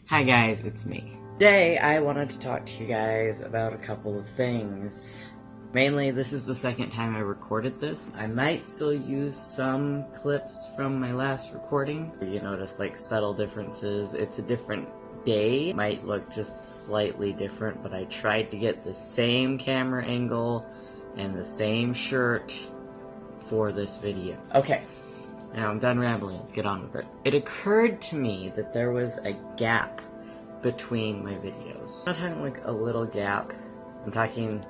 Hi guys, it's me. Today I wanted to talk to you guys about a couple of things. Mainly, this is the second time I recorded this. I might still use some clips from my last recording. You notice like subtle differences. It's a different day. It might look just slightly different, but I tried to get the same camera angle and the same shirt for this video. Okay. Now I'm done rambling, let's get on with it. It occurred to me that there was a gap between my videos. I'm not talking like a little gap, I'm talking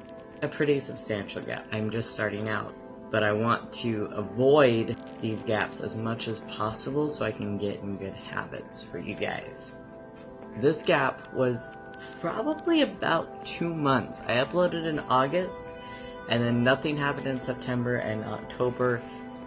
a pretty substantial gap. I'm just starting out, but I want to avoid these gaps as much as possible so I can get in good habits for you guys. This gap was probably about 2 months. I uploaded in August, and then nothing happened in September and October,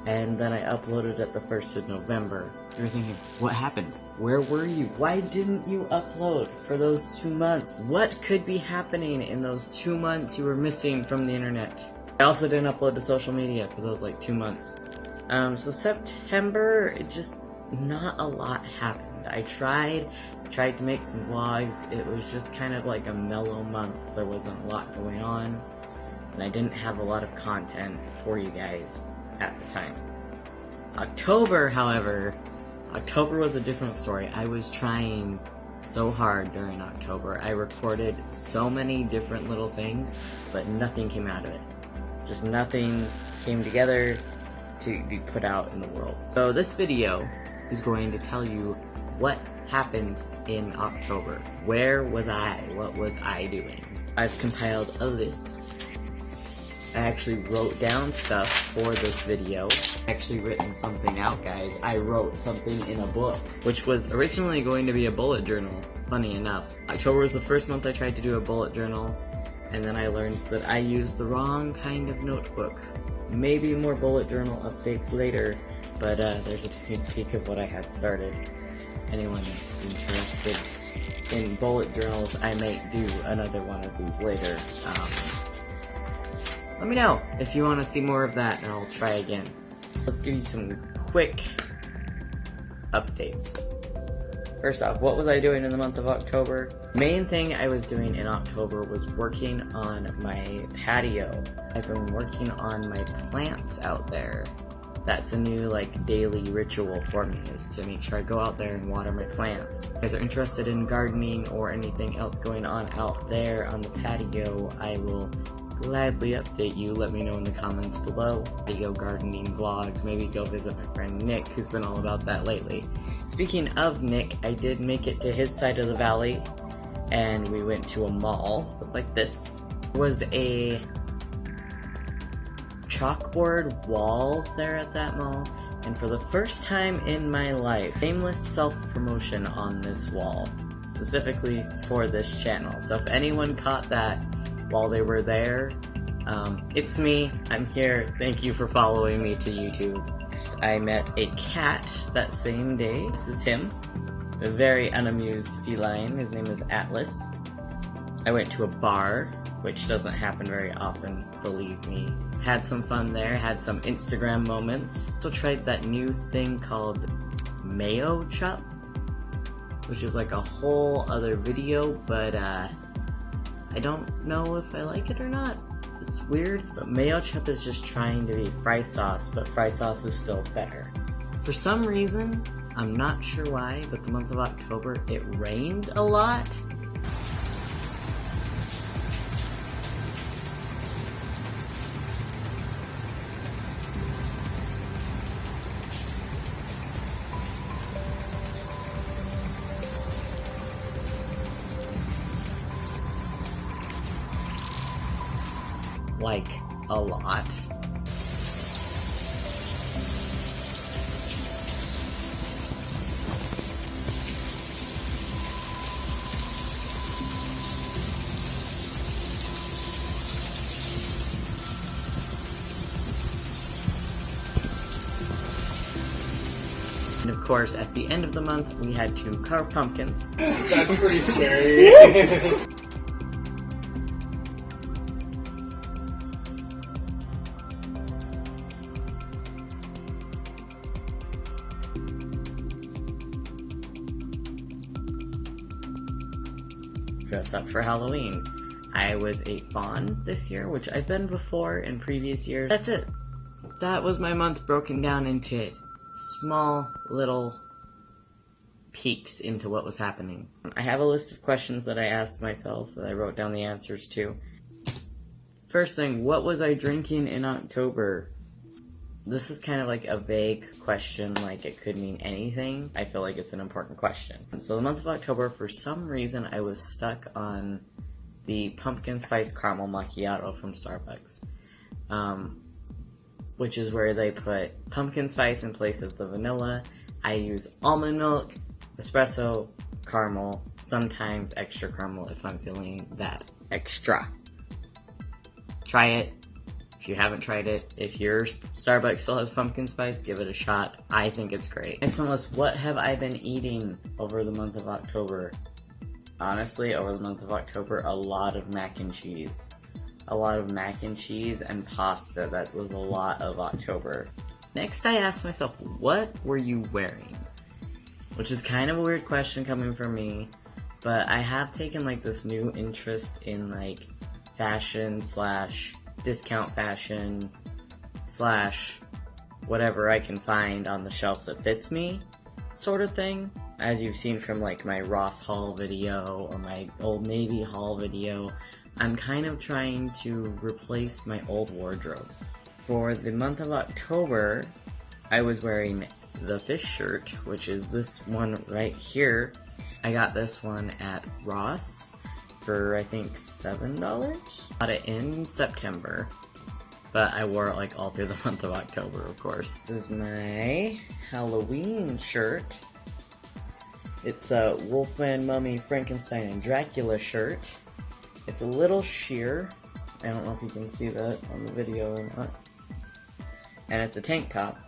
and then I uploaded at the 1st of November. You're thinking, what happened? Where were you? Why didn't you upload for those 2 months? What could be happening in those 2 months you were missing from the internet? I also didn't upload to social media for those like 2 months. So September, it just, not a lot happened. I tried to make some vlogs. It was just kind of like a mellow month. There wasn't a lot going on, and I didn't have a lot of content for you guys at the time. October, however, October was a different story. I was trying so hard during October. I recorded so many different little things, but nothing came out of it. Just nothing came together to be put out in the world. So this video is going to tell you what happened in October. Where was I? What was I doing? I've compiled a list. I actually wrote down stuff for this video. I actually written something out, guys. I wrote something in a book, which was originally going to be a bullet journal, funny enough. October was the first month I tried to do a bullet journal, and then I learned that I used the wrong kind of notebook. Maybe more bullet journal updates later, but there's a sneak peek of what I had started. Anyone that's interested in bullet journals, I might do another one of these later. Let me know if you want to see more of that, and I'll try again. Let's give you some quick updates. First off, what was I doing in the month of October? Main thing I was doing in October was working on my patio. I've been working on my plants out there. That's a new like daily ritual for me, is to make sure I go out there and water my plants. If you guys are interested in gardening or anything else going on out there on the patio, I will gladly update you. Let me know in the comments below. Patio gardening vlogs, maybe go visit my friend Nick, who's been all about that lately. Speaking of Nick, I did make it to his side of the valley, and we went to a mall. Looked like this. There was a chalkboard wall there at that mall, and for the first time in my life, shameless self-promotion on this wall, specifically for this channel. So if anyone caught that while they were there, it's me, I'm here, thank you for following me to YouTube. I met a cat that same day. This is him, a very unamused feline. His name is Atlas. I went to a bar, which doesn't happen very often, believe me. Had some fun there, had some Instagram moments. Also tried that new thing called Mayo Chup, which is like a whole other video, but I don't know if I like it or not. It's weird, but Mayo Chup is just trying to be fry sauce, but fry sauce is still better. For some reason, I'm not sure why, but the month of October, it rained a lot. Like, a lot. And of course, at the end of the month, we had to carve pumpkins. That's pretty scary. dress up for Halloween. I was a fawn this year, which I've been before in previous years. That's it. That was my month broken down into small little peeks into what was happening. I have a list of questions that I asked myself that I wrote down the answers to. First thing, what was I drinking in October? This is kind of like a vague question, like it could mean anything. I feel like it's an important question. So the month of October, for some reason, I was stuck on the pumpkin spice caramel macchiato from Starbucks. Which is where they put pumpkin spice in place of the vanilla. I use almond milk, espresso, caramel, sometimes extra caramel if I'm feeling that extra. Try it. If you haven't tried it, if your Starbucks still has pumpkin spice, give it a shot. I think it's great. Next on the list, what have I been eating over the month of October? Honestly, over the month of October, a lot of mac and cheese. A lot of mac and cheese and pasta. That was a lot of October. Next, I asked myself, what were you wearing? Which is kind of a weird question coming from me, but I have taken like this new interest in like fashion slash discount fashion slash whatever I can find on the shelf that fits me sort of thing. As you've seen from like my Ross haul video or my Old Navy haul video, I'm kind of trying to replace my old wardrobe. For the month of October, I was wearing the fish shirt, which is this one right here. I got this one at Ross for I think $7. Got it in September, but I wore it like all through the month of October, of course. This is my Halloween shirt. It's a Wolfman, Mummy, Frankenstein, and Dracula shirt. It's a little sheer. I don't know if you can see that on the video or not. And it's a tank top.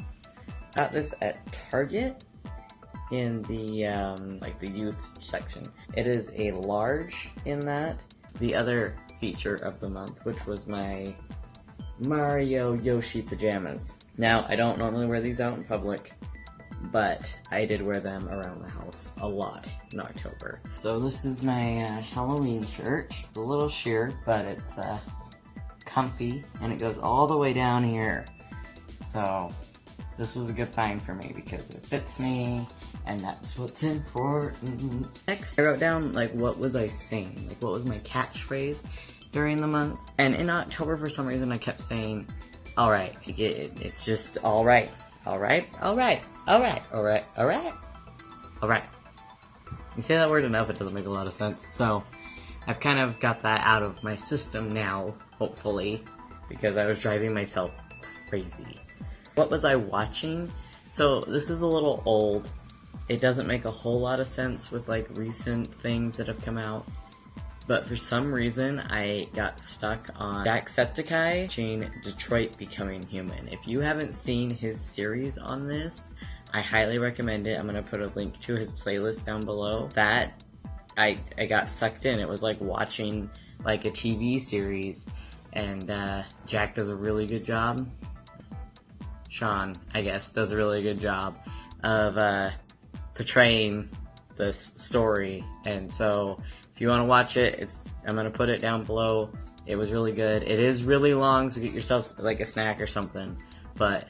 Got this at Target in the like the youth section. It is a large in that. The other feature of the month, which was my Mario Yoshi pajamas. Now, I don't normally wear these out in public, but I did wear them around the house a lot in October. So this is my Halloween shirt. It's a little sheer, but it's comfy, and it goes all the way down here. So this was a good find for me because it fits me, and that's what's important. Next, I wrote down, like, what was I saying? Like, what was my catchphrase during the month? And in October, for some reason, I kept saying, alright. It's just alright. Alright, alright, alright, alright, alright, alright. You say that word enough, it doesn't make a lot of sense. So, I've kind of got that out of my system now, hopefully, because I was driving myself crazy. What was I watching? So, this is a little old. It doesn't make a whole lot of sense with, like, recent things that have come out. But for some reason, I got stuck on Jacksepticeye watching Detroit Becoming Human. If you haven't seen his series on this, I highly recommend it. I'm going to put a link to his playlist down below. That, I got sucked in. It was like watching, like, a TV series. And Jack does a really good job. Sean, I guess, does a really good job of portraying this story. And so, if you want to watch it, I'm going to put it down below. It was really good. It is really long, so get yourself like a snack or something. But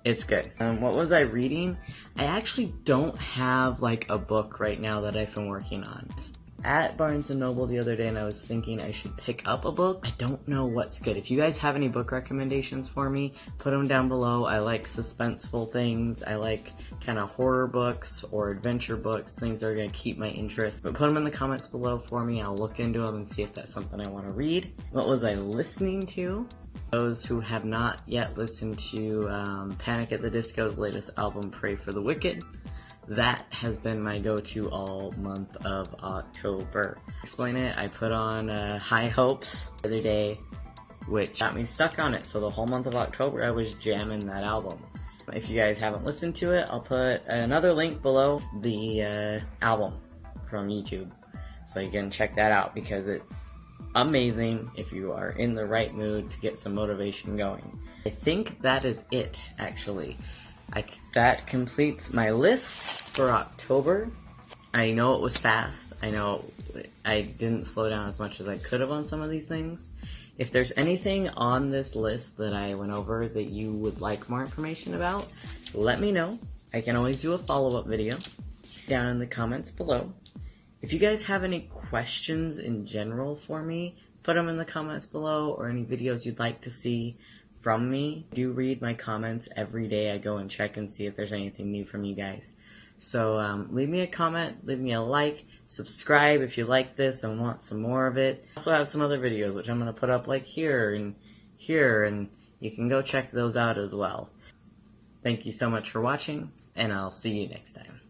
it's good. What was I reading? I actually don't have like a book right now that I've been working on. At Barnes & Noble the other day, and I was thinking I should pick up a book. I don't know what's good. If you guys have any book recommendations for me, put them down below. I like suspenseful things. I like kind of horror books or adventure books, things that are going to keep my interest. But put them in the comments below for me. I'll look into them and see if that's something I want to read. What was I listening to? Those who have not yet listened to Panic at the Disco's latest album, Pray for the Wicked, that has been my go-to all month of October. To explain it, I put on High Hopes the other day, which got me stuck on it. So the whole month of October, I was jamming that album. If you guys haven't listened to it, I'll put another link below the album from YouTube, so you can check that out because it's amazing if you are in the right mood to get some motivation going. I think that is it, actually. That completes my list for October. I know it was fast. I know I didn't slow down as much as I could have on some of these things. If there's anything on this list that I went over that you would like more information about, let me know. I can always do a follow-up video down in the comments below. If you guys have any questions in general for me, put them in the comments below, or any videos you'd like to see from me. I do read my comments every day. I go and check and see if there's anything new from you guys. So leave me a comment, leave me a like, subscribe if you like this and want some more of it. I also have some other videos which I'm going to put up like here, and you can go check those out as well. Thank you so much for watching, and I'll see you next time.